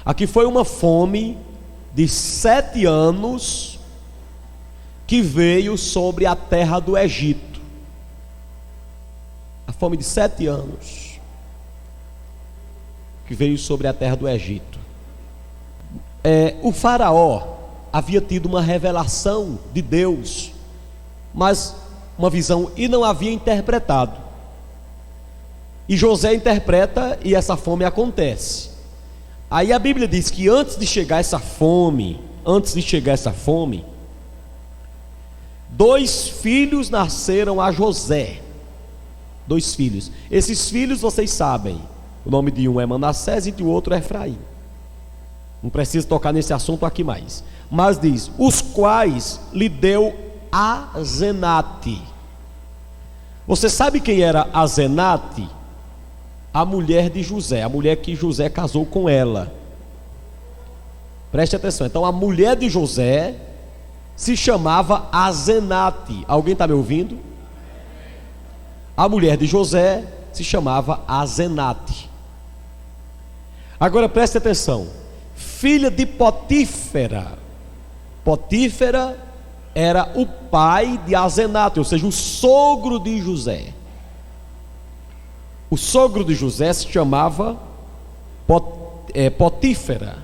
Aqui foi uma fome de 7 anos que veio sobre a terra do Egito. A fome de 7 anos que veio sobre a terra do Egito. O faraó havia tido uma revelação de Deus, mas uma visão, e não havia interpretado. E José interpreta e essa fome acontece. Aí a Bíblia diz que antes de chegar essa fome, 2 filhos nasceram a José. 2 filhos. Esses filhos vocês sabem. O nome de um é Manassés e do outro é Efraim. Não preciso tocar nesse assunto aqui mais. Mas diz: os quais lhe deu Azenate. Você sabe quem era Azenate? A mulher de José, a mulher que José casou com ela. Preste atenção. Então a mulher de José se chamava Azenate. Alguém está me ouvindo? A mulher de José se chamava Azenate. Agora preste atenção. Filha de Potífera. Potífera era o pai de Azenate, ou seja, o sogro de José. O sogro de José se chamava Potífera,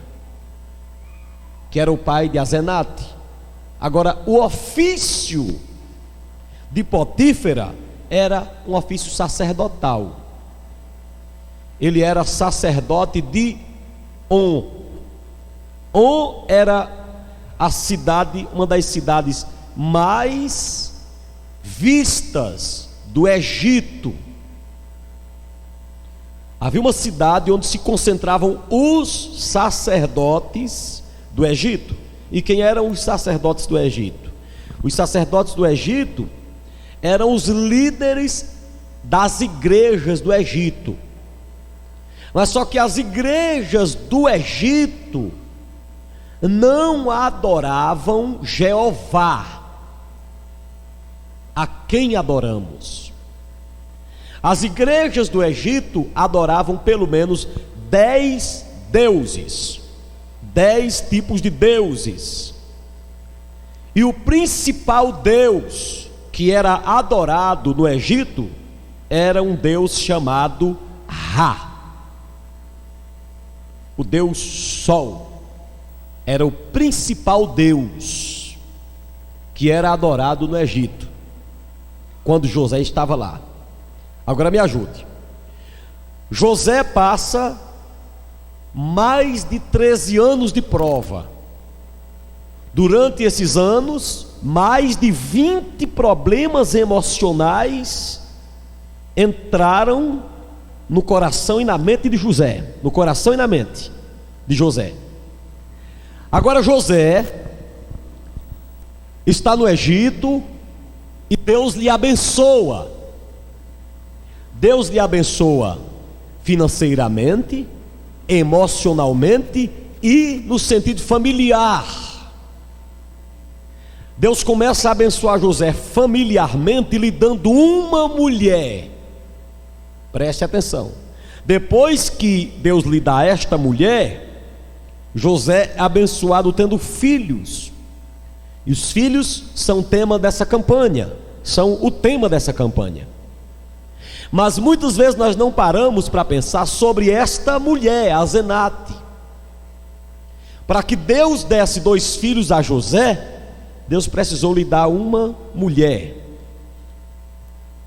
que era o pai de Azenate. Agora, o ofício de Potífera era um ofício sacerdotal. Ele era sacerdote de On. On era a cidade, uma das cidades mais vistas do Egito. Havia uma cidade onde se concentravam os sacerdotes do Egito. E quem eram os sacerdotes do Egito? Os sacerdotes do Egito eram os líderes das igrejas do Egito. Mas só que as igrejas do Egito não adoravam Jeová, a quem adoramos. As igrejas do Egito adoravam pelo menos 10 deuses, 10 tipos de deuses. E o principal deus que era adorado no Egito era um deus chamado Ra. O deus Sol era o principal deus que era adorado no Egito, quando José estava lá. Agora me ajude. José passa mais de 13 anos de prova. Durante esses anos, mais de 20 problemas emocionais entraram no coração e na mente de José. No coração e na mente de José. Agora José está no Egito e Deus lhe abençoa. Deus lhe abençoa financeiramente, emocionalmente e no sentido familiar. Deus começa a abençoar José familiarmente, lhe dando uma mulher. Preste atenção. Depois que Deus lhe dá esta mulher, José é abençoado tendo filhos. E os filhos são tema dessa campanha, são o tema dessa campanha. Mas muitas vezes nós não paramos para pensar sobre esta mulher, Azenate. Para que Deus desse 2 filhos a José, Deus precisou lhe dar uma mulher.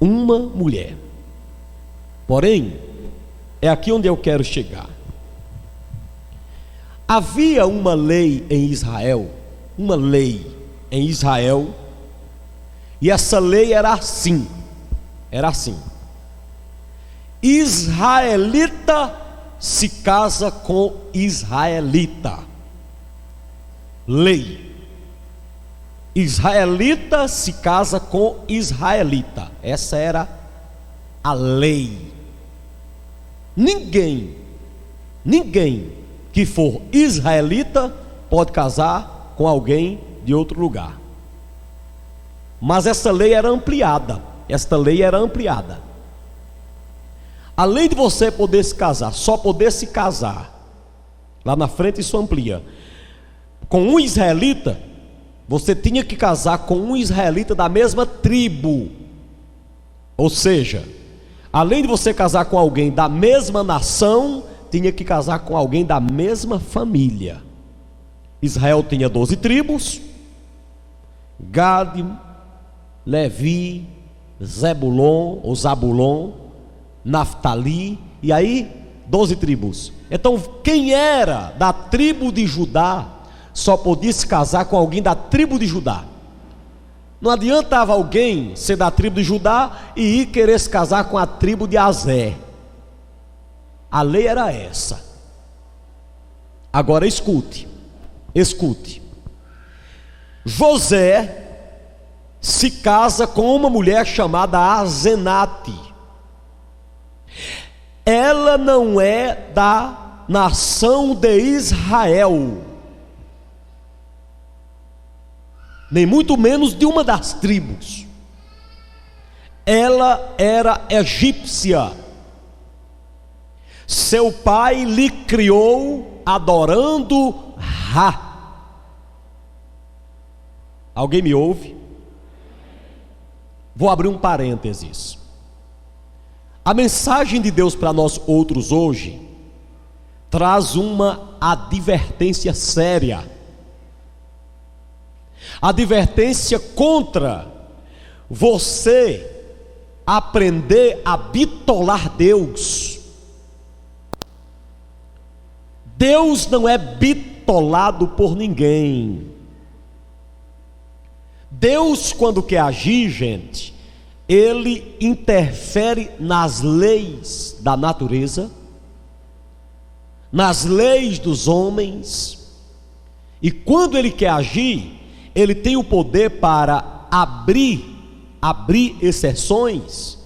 Uma mulher. Porém, é aqui onde eu quero chegar. Havia uma lei em Israel, e essa lei era assim. Israelita se casa com israelita. Lei. Israelita se casa com israelita. Essa era a lei. Ninguém que for israelita pode casar com alguém de outro lugar. Mas essa lei era ampliada. Além de você poder se casar, só poder se casar Lá na frente isso amplia. Com um israelita, você tinha que casar com um israelita da mesma tribo. Ou seja, além de você casar com alguém da mesma nação, tinha que casar com alguém da mesma família. Israel tinha 12 tribos: Gade, Levi, Zebulon ou Zabulon, Naftali, e aí 12 tribos. Então quem era da tribo de Judá só podia se casar com alguém da tribo de Judá. Não adiantava alguém ser da tribo de Judá e ir querer se casar com a tribo de Aser. A lei era essa. Agora escute. José se casa com uma mulher chamada Asenate. Ela não é da nação de Israel, nem muito menos de uma das tribos. Ela era egípcia. Seu pai lhe criou adorando Ra. Alguém me ouve? Vou abrir um parênteses. A mensagem de Deus para nós outros hoje traz uma advertência séria. Advertência contra você aprender a bitolar Deus. Deus não é bitolado por ninguém. Deus, quando quer agir, gente, Ele interfere nas leis da natureza, nas leis dos homens, e quando Ele quer agir, Ele tem o poder para abrir exceções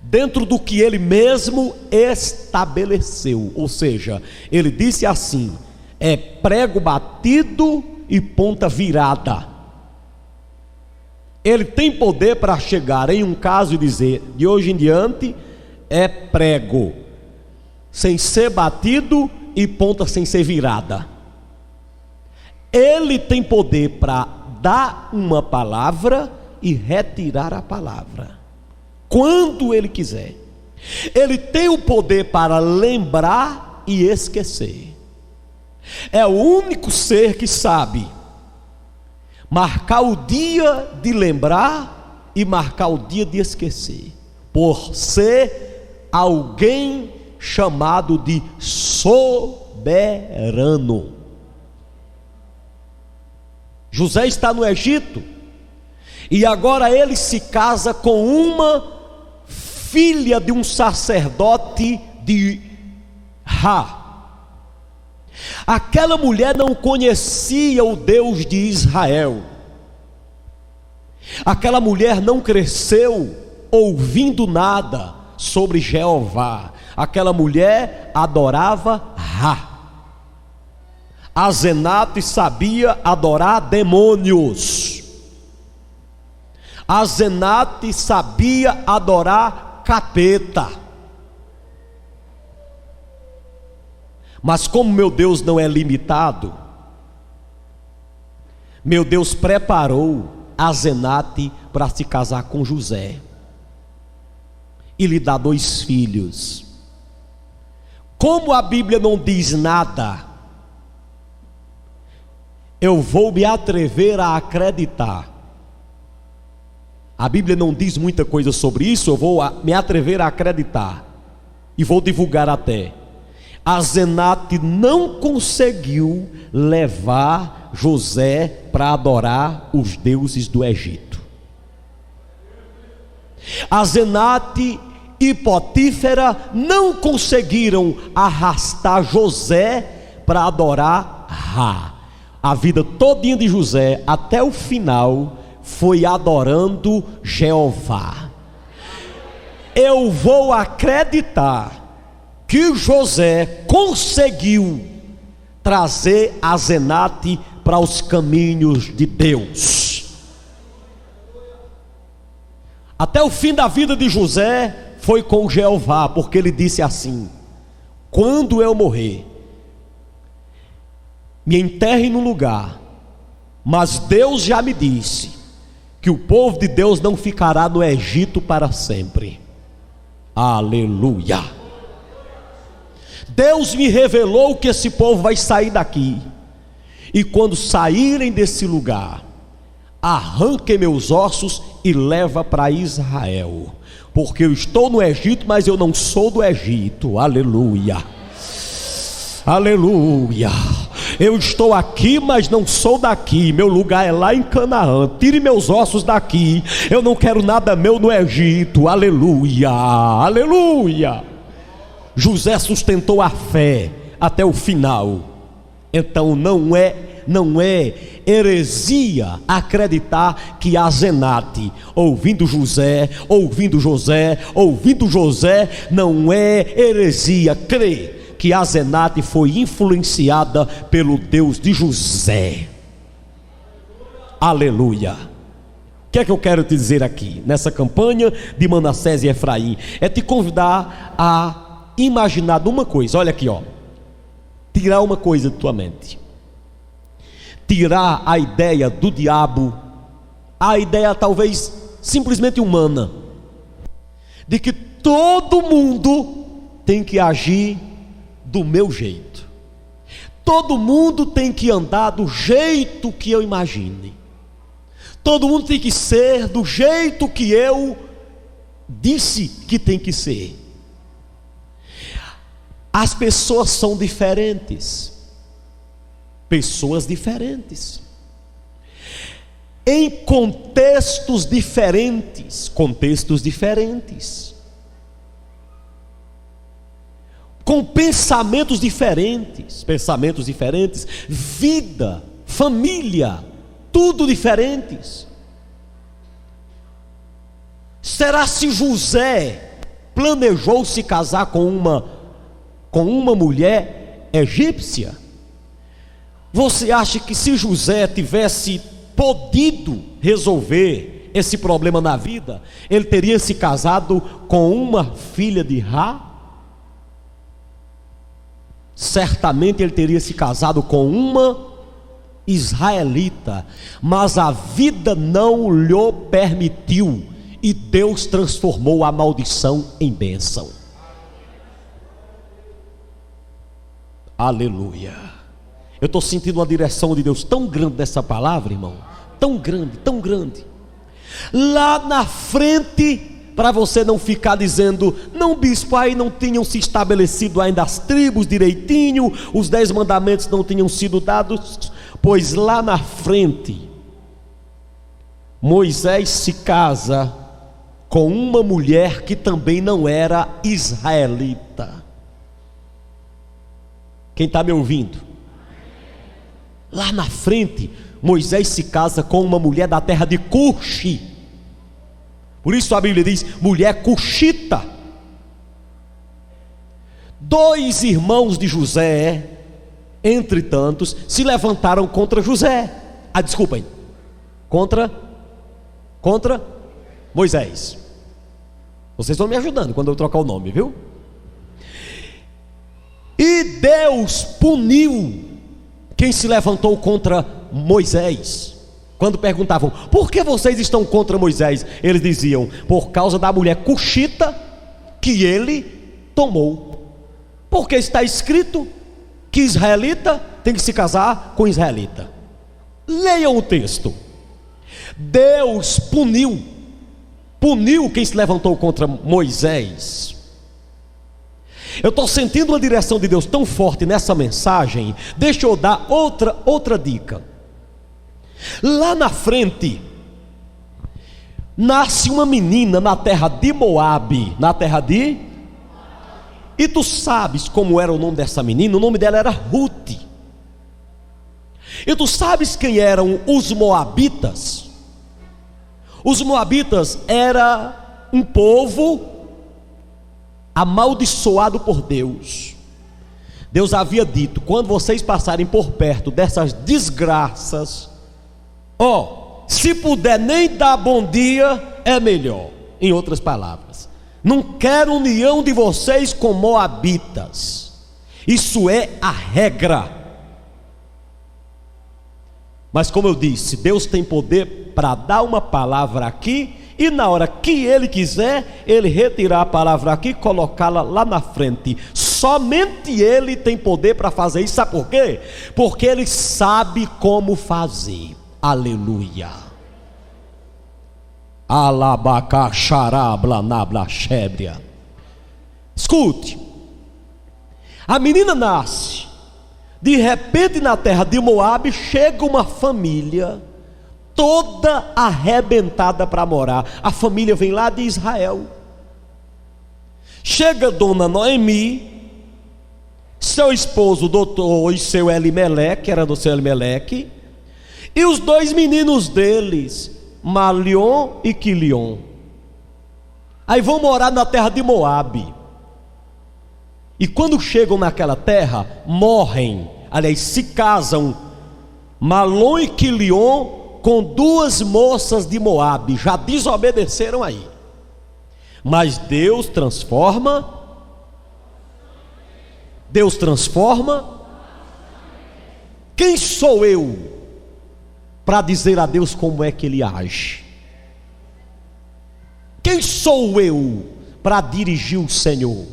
dentro do que Ele mesmo estabeleceu. Ou seja, Ele disse assim: é prego batido e ponta virada. Ele tem poder para chegar em um caso e dizer: de hoje em diante é prego sem ser batido e ponta sem ser virada. Ele tem poder para dar uma palavra e retirar a palavra quando Ele quiser. Ele tem o poder para lembrar e esquecer. É o único ser que sabe marcar o dia de lembrar e marcar o dia de esquecer, por ser alguém chamado de soberano. José está no Egito e agora ele se casa com uma filha de um sacerdote de Ra. Aquela mulher não conhecia o Deus de Israel. Aquela mulher não cresceu ouvindo nada sobre Jeová. Aquela mulher adorava Ra. Asenate sabia adorar demônios. Asenate sabia adorar capeta. Mas como meu Deus não é limitado, meu Deus preparou Asenate para se casar com José e lhe dar 2 filhos. Como a Bíblia não diz nada, eu vou me atrever a acreditar. A Bíblia não diz muita coisa sobre isso, eu vou me atrever a acreditar e vou divulgar até. Asenate não conseguiu levar José para adorar os deuses do Egito. Asenate e Potífera não conseguiram arrastar José para adorar Ra. A vida todinha de José, até o final, foi adorando Jeová. Eu vou acreditar que José conseguiu trazer Asenate para os caminhos de Deus. Até o fim da vida de José foi com Jeová, porque ele disse assim: quando eu morrer, me enterrem no lugar, mas Deus já me disse que o povo de Deus não ficará no Egito para sempre. Aleluia. Deus me revelou que esse povo vai sair daqui, e quando saírem desse lugar, arranquem meus ossos e leva para Israel, porque eu estou no Egito, mas eu não sou do Egito. Aleluia, aleluia. Eu estou aqui, mas não sou daqui. Meu lugar é lá em Canaã. Tire meus ossos daqui. Eu não quero nada meu no Egito. Aleluia, aleluia. José sustentou a fé até o final. Então não é heresia acreditar que Azenate, ouvindo José, não é heresia crer que Azenate foi influenciada pelo Deus de José. Aleluia. O que é que eu quero te dizer aqui nessa campanha de Manassés e Efraim? É te convidar a imaginar uma coisa. Olha aqui, ó. Tirar uma coisa de tua mente. Tirar a ideia do diabo, a ideia talvez simplesmente humana, de que todo mundo tem que agir do meu jeito, todo mundo tem que andar do jeito que eu imagine, todo mundo tem que ser do jeito que eu disse que tem que ser. As pessoas são diferentes, pessoas diferentes, em contextos diferentes, com pensamentos diferentes, vida, família, tudo diferentes. Será se José planejou se casar com uma mulher egípcia? Você acha que se José tivesse podido resolver esse problema na vida, ele teria se casado com uma filha de Rá? Certamente ele teria se casado com uma israelita, mas a vida não lhe permitiu, e Deus transformou a maldição em bênção. Aleluia. Eu estou sentindo uma direção de Deus tão grande nessa palavra, irmão, tão grande, tão grande. Lá na frente, para você não ficar dizendo, não bispo, aí não tinham se estabelecido ainda as tribos direitinho, os 10 mandamentos não tinham sido dados, pois lá na frente, Moisés se casa com uma mulher que também não era israelita. Quem está me ouvindo? Lá na frente, Moisés se casa com uma mulher da terra de Cuxi. Por isso a Bíblia diz, mulher cuxita. 2 irmãos de José, entre tantos, se levantaram contra José. Desculpem, contra Moisés. Vocês estão me ajudando quando eu trocar o nome, viu? E Deus puniu quem se levantou contra Moisés. Quando perguntavam, por que vocês estão contra Moisés? Eles diziam, por causa da mulher cuxita que ele tomou. Porque está escrito que israelita tem que se casar com israelita. Leiam o texto. Deus puniu quem se levantou contra Moisés. Eu estou sentindo uma direção de Deus tão forte nessa mensagem. Deixa eu dar outra dica. Lá na frente, nasce uma menina na terra de Moabe, e tu sabes como era o nome dessa menina? O nome dela era Ruth. E tu sabes quem eram os moabitas? Os moabitas era um povo amaldiçoado por Deus. Deus havia dito, quando vocês passarem por perto dessas desgraças, se puder nem dar bom dia, é melhor. Em outras palavras, não quero união de vocês com moabitas. Isso é a regra. Mas como eu disse, Deus tem poder para dar uma palavra aqui, e na hora que Ele quiser, Ele retirar a palavra aqui e colocá-la lá na frente. Somente Ele tem poder para fazer isso. Sabe por quê? Porque Ele sabe como fazer. Aleluia. Alabacaxarablanablachébria. Escute. A menina nasce. De repente na terra de Moabe chega uma família toda arrebentada para morar. A família vem lá de Israel. Chega dona Noemi, seu esposo doutor e seu Elimeleque, era do seu Elimeleque, e os dois meninos deles, Malion e Quilion. Aí vão morar na terra de Moabe. E quando chegam naquela terra, morrem, aliás, se casam Malom e Quilion com duas moças de Moabe. Já desobedeceram aí. Mas Deus transforma. Quem sou eu para dizer a Deus como é que Ele age? Quem sou eu para dirigir o Senhor?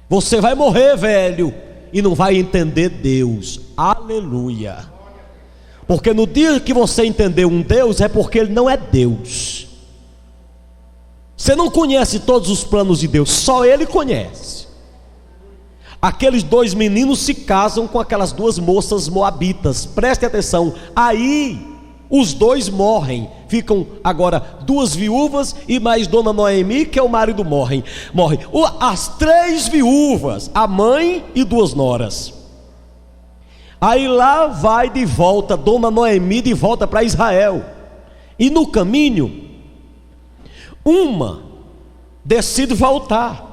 Você vai morrer, velho, e não vai entender Deus. Aleluia. Porque no dia que você entender um Deus, é porque Ele não é Deus. Você não conhece todos os planos de Deus, só Ele conhece. Aqueles dois meninos se casam com aquelas duas moças moabitas. Preste atenção. Aí os dois morrem. Ficam agora duas viúvas e mais dona Noemi, que é o marido, morre. As três viúvas, a mãe e duas noras. Aí lá vai de volta dona Noemi de volta para Israel. E no caminho, uma decide voltar.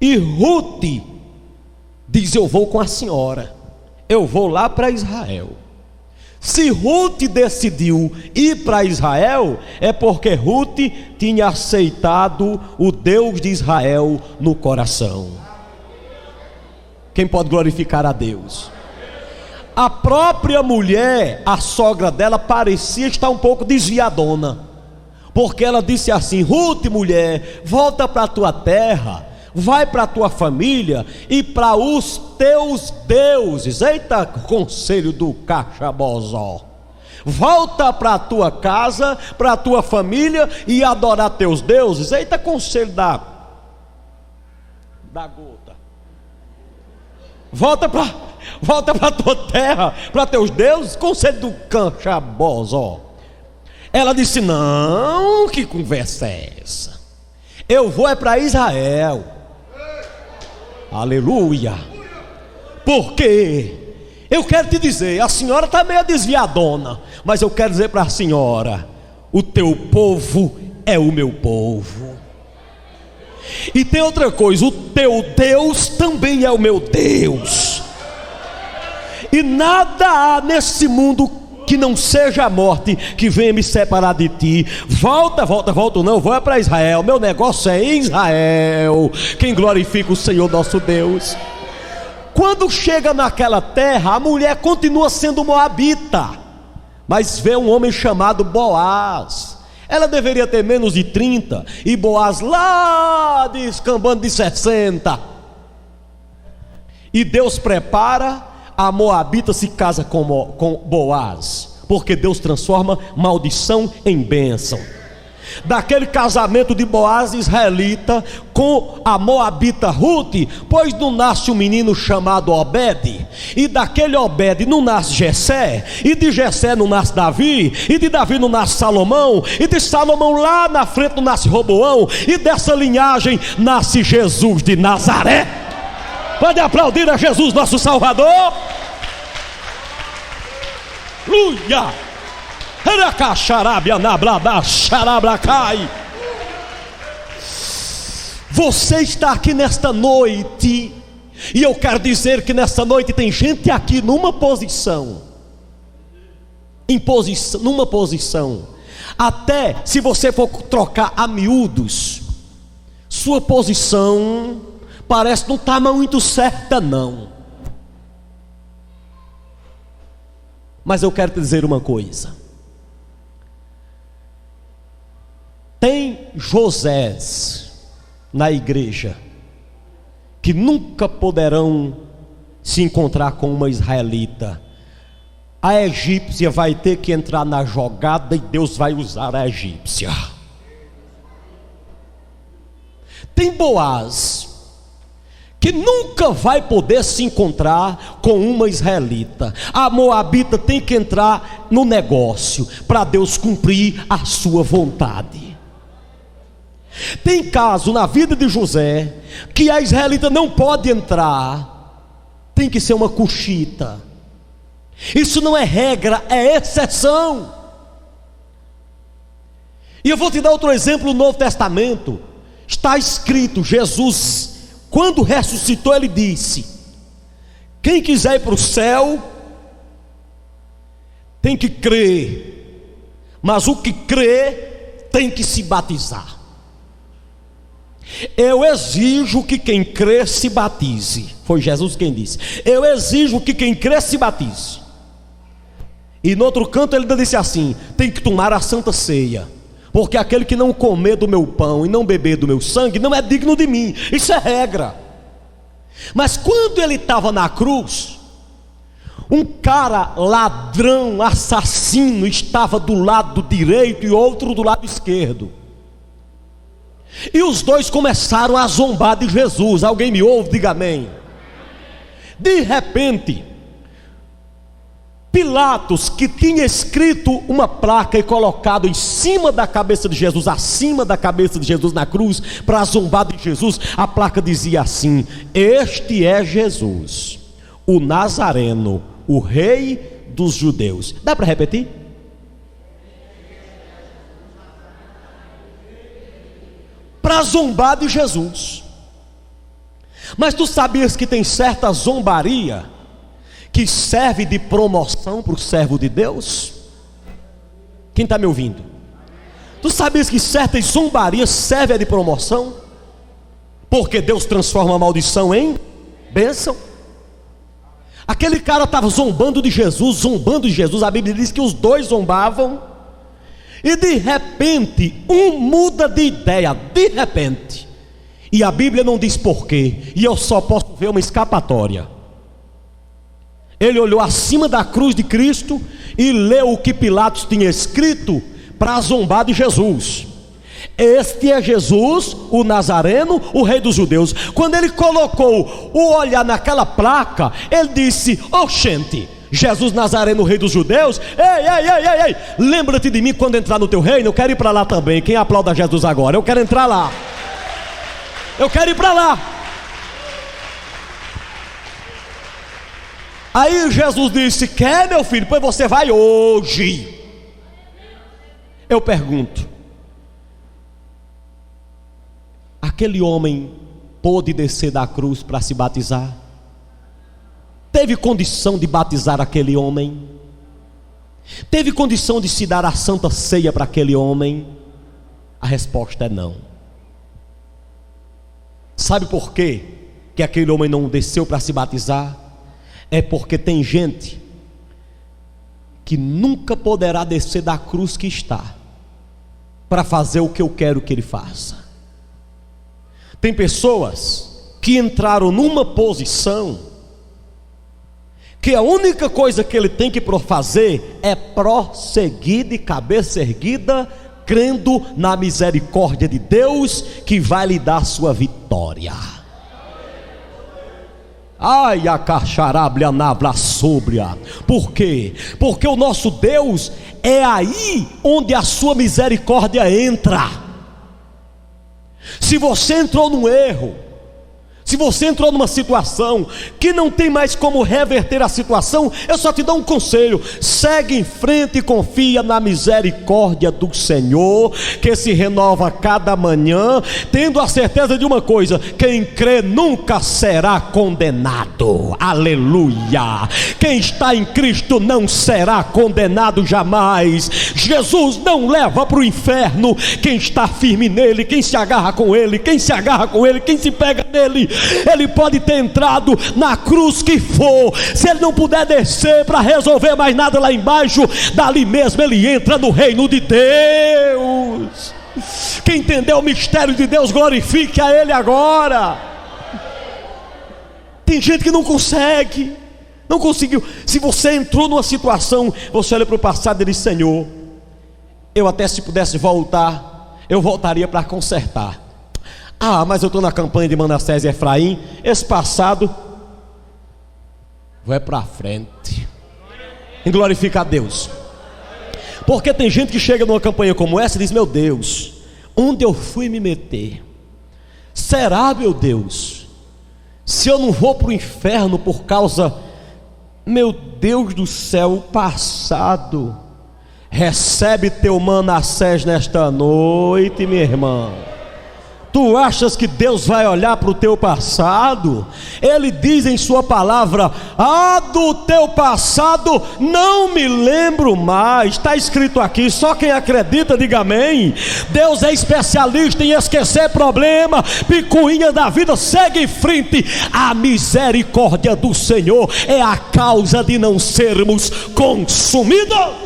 E Ruth diz: eu vou com a senhora, eu vou lá para Israel. Se Ruth decidiu ir para Israel, é porque Ruth tinha aceitado o Deus de Israel no coração. Quem pode glorificar a Deus? A própria mulher, a sogra dela, parecia estar um pouco desviadona, porque ela disse assim: Ruth, mulher, volta para a tua terra, vai para a tua família e para os teus deuses. Eita, conselho do Cachabozó. Volta para a tua casa, para a tua família e adorar teus deuses. Eita, conselho da gota. Volta para a tua terra, para teus deuses. Conselho do Cachabozó. Ela disse: não, que conversa é essa? Eu vou é para Israel. Aleluia. Porque eu quero te dizer, a senhora está meio desviadona, mas eu quero dizer para a senhora: o teu povo é o meu povo. E tem outra coisa: o teu Deus também é o meu Deus. E nada há nesse mundo que não seja a morte que venha me separar de ti. Volta, não, vou para Israel. Meu negócio é em Israel. Quem glorifica o Senhor nosso Deus. Quando chega naquela terra, a mulher continua sendo moabita, mas vê um homem chamado Boaz. Ela deveria ter menos de 30, e Boaz lá descambando de 60. E Deus prepara. A moabita se casa com Boaz, porque Deus transforma maldição em bênção. Daquele casamento de Boaz israelita com a moabita Ruth, pois não nasce um menino chamado Obed, e daquele Obed não nasce Jessé, e de Jessé não nasce Davi, e de Davi não nasce Salomão, e de Salomão lá na frente não nasce Roboão, e dessa linhagem nasce Jesus de Nazaré. Pode aplaudir a Jesus nosso Salvador. Aleluia. Você está aqui nesta noite, e eu quero dizer que nesta noite tem gente aqui numa posição, numa posição, até se você for trocar a miúdos, sua posição parece não estar muito certa não. Mas eu quero te dizer uma coisa: tem Josés na igreja que nunca poderão se encontrar com uma israelita. A egípcia vai ter que entrar na jogada e Deus vai usar a egípcia. Tem Boaz que nunca vai poder se encontrar com uma israelita. A moabita tem que entrar no negócio para Deus cumprir a sua vontade. Tem caso na vida de José que a israelita não pode entrar, tem que ser uma cuxita. Isso não é regra, é exceção. E eu vou te dar outro exemplo no Novo Testamento. Está escrito, Jesus, quando ressuscitou, ele disse: quem quiser ir para o céu tem que crer, mas o que crê tem que se batizar. Eu exijo que quem crê se batize. Foi Jesus quem disse: eu exijo que quem crê se batize. E no outro canto ele ainda disse assim: tem que tomar a santa ceia, porque aquele que não comer do meu pão e não beber do meu sangue não é digno de mim. Isso é regra. Mas quando ele estava na cruz, um cara ladrão, assassino, estava do lado direito e outro do lado esquerdo. E os dois começaram a zombar de Jesus. Alguém me ouve? Diga amém. De repente, Pilatos, que tinha escrito uma placa e colocado em cima da cabeça de Jesus, acima da cabeça de Jesus na cruz, para zombar de Jesus, a placa dizia assim: este é Jesus, o Nazareno, o rei dos judeus. Dá para repetir? Para zombar de Jesus. Mas tu sabias que tem certa zombaria que serve de promoção para o servo de Deus? Quem está me ouvindo? Tu sabias que certas zombarias servem de promoção? Porque Deus transforma a maldição em bênção. Aquele cara estava zombando de Jesus. A Bíblia diz que os dois zombavam. E de repente, um muda de ideia, de repente. E a Bíblia não diz porquê, e eu só posso ver uma escapatória. Ele olhou acima da cruz de Cristo e leu o que Pilatos tinha escrito para zombar de Jesus. Este é Jesus, o Nazareno, o rei dos judeus. Quando ele colocou o olhar naquela placa, ele disse: oxente, Jesus Nazareno, rei dos judeus, ei, lembra-te de mim quando entrar no teu reino. Eu quero ir para lá também. Quem aplauda Jesus agora? Eu quero entrar lá. Eu quero ir para lá. Aí Jesus disse: quer, meu filho? Pois você vai hoje. Eu pergunto: aquele homem pôde descer da cruz para se batizar? Teve condição de batizar aquele homem? Teve condição de se dar a santa ceia para aquele homem? A resposta é não. Sabe por quê que aquele homem não desceu para se batizar? É porque tem gente que nunca poderá descer da cruz que está para fazer o que eu quero que ele faça. Tem pessoas que entraram numa posição que a única coisa que ele tem que fazer é prosseguir de cabeça erguida, crendo na misericórdia de Deus que vai lhe dar sua vitória. Ai, a cacharablia navla súbria. Por quê? Porque o nosso Deus é aí onde a sua misericórdia entra. Se você entrou num erro, se você entrou numa situação que não tem mais como reverter a situação, eu só te dou um conselho: segue em frente e confia na misericórdia do Senhor, que se renova cada manhã, tendo a certeza de uma coisa: quem crê nunca será condenado. Aleluia! Quem está em Cristo não será condenado jamais. Jesus não leva para o inferno quem está firme nele, quem se agarra com ele, quem se pega nele. Ele pode ter entrado na cruz que for, se ele não puder descer para resolver mais nada lá embaixo, dali mesmo ele entra no reino de Deus. Quem entendeu o mistério de Deus, glorifique a Ele agora. Tem gente que não consegue, não conseguiu. Se você entrou numa situação, você olha para o passado e diz: Senhor, eu até se pudesse voltar, eu voltaria para consertar. Ah, mas eu estou na campanha de Manassés e Efraim, esse passado vai para frente. E glorifica a Deus. Porque tem gente que chega numa campanha como essa e diz: meu Deus, onde eu fui me meter? Será, meu Deus, se eu não vou para o inferno por causa, meu Deus do céu, o passado? Recebe teu Manassés nesta noite, minha irmã. Tu achas que Deus vai olhar para o teu passado? Ele diz em sua palavra: ah, do teu passado não me lembro mais. Está escrito aqui, só quem acredita diga amém. Deus é especialista em esquecer problema, picuinha da vida, segue em frente. A misericórdia do Senhor é a causa de não sermos consumidos.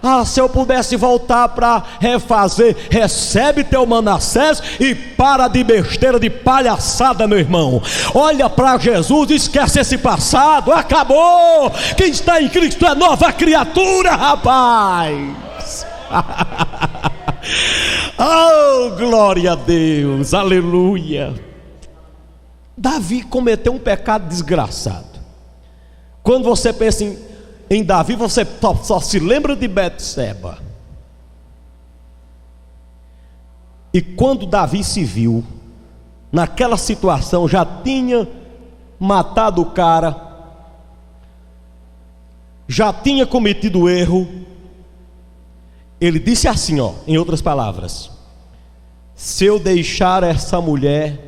Ah, se eu pudesse voltar para refazer, recebe teu Manassés e para de besteira, de palhaçada, meu irmão. Olha para Jesus, esquece esse passado, acabou. Quem está em Cristo é nova criatura, rapaz. Oh, glória a Deus, aleluia. Davi cometeu um pecado desgraçado. Quando você pensa em Davi, você só se lembra de Betseba. E quando Davi se viu naquela situação, já tinha matado o cara, já tinha cometido erro, ele disse assim, ó, em outras palavras: se eu deixar essa mulher,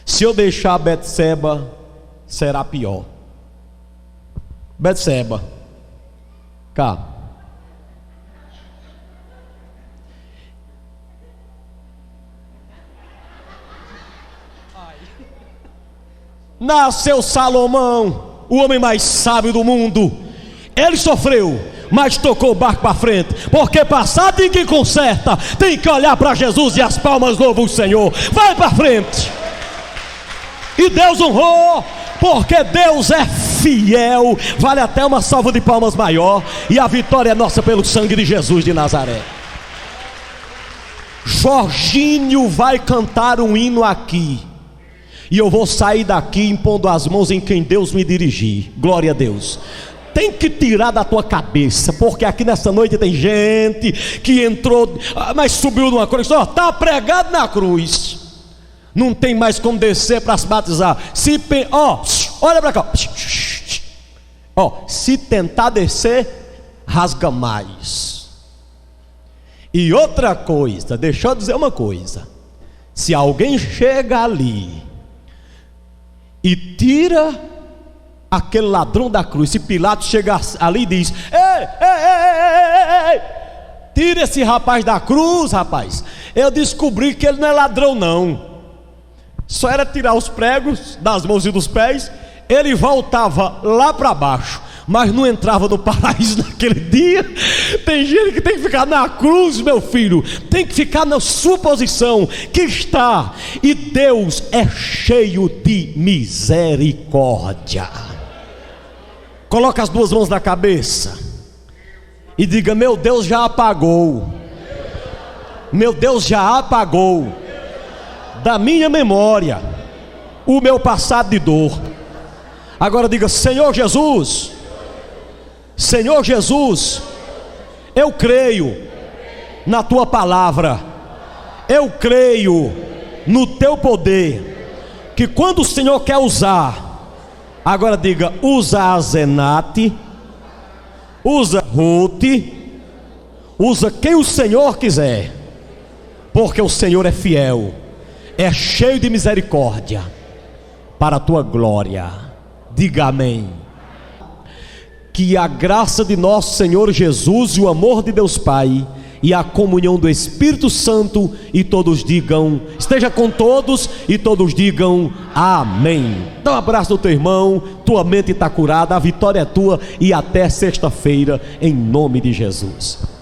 se eu deixar Betseba, será pior. Betseba, cá. Nasceu Salomão, o homem mais sábio do mundo. Ele sofreu, mas tocou o barco para frente. Porque passado tem que conserta, tem que olhar para Jesus e as palmas louvam o Senhor. Vai para frente. E Deus honrou, porque Deus é fiel. Vale até uma salva de palmas maior. E a vitória é nossa pelo sangue de Jesus de Nazaré. Jorginho vai cantar um hino aqui, e eu vou sair daqui impondo as mãos em quem Deus me dirigir. Glória a Deus. Tem que tirar da tua cabeça, porque aqui nessa noite tem gente que entrou, mas subiu numa cruz, está pregado na cruz, não tem mais como descer para se batizar. Olha para cá, se tentar descer, rasga mais. E outra coisa, deixa eu dizer uma coisa: se alguém chega ali e tira aquele ladrão da cruz, se Pilatos chega ali e diz: ei, tira esse rapaz da cruz, rapaz, eu descobri que ele não é ladrão não. Só era tirar os pregos das mãos e dos pés, ele voltava lá para baixo, mas não entrava no paraíso naquele dia. Tem gente que tem que ficar na cruz, meu filho, tem que ficar na sua posição que está. E Deus é cheio de misericórdia. Coloca as duas mãos na cabeça e diga: meu Deus já apagou, meu Deus já apagou da minha memória o meu passado de dor. Agora diga: Senhor Jesus, Senhor Jesus, eu creio na tua palavra, eu creio no teu poder, que quando o Senhor quer usar, agora diga, usa a Zenate, usa Ruth, usa quem o Senhor quiser, porque o Senhor é fiel, é cheio de misericórdia, para a tua glória. Diga amém. Que a graça de nosso Senhor Jesus e o amor de Deus Pai e a comunhão do Espírito Santo, e todos digam, esteja com todos, e todos digam amém. Dá um abraço no teu irmão, tua mente está curada, a vitória é tua, e até sexta-feira, em nome de Jesus.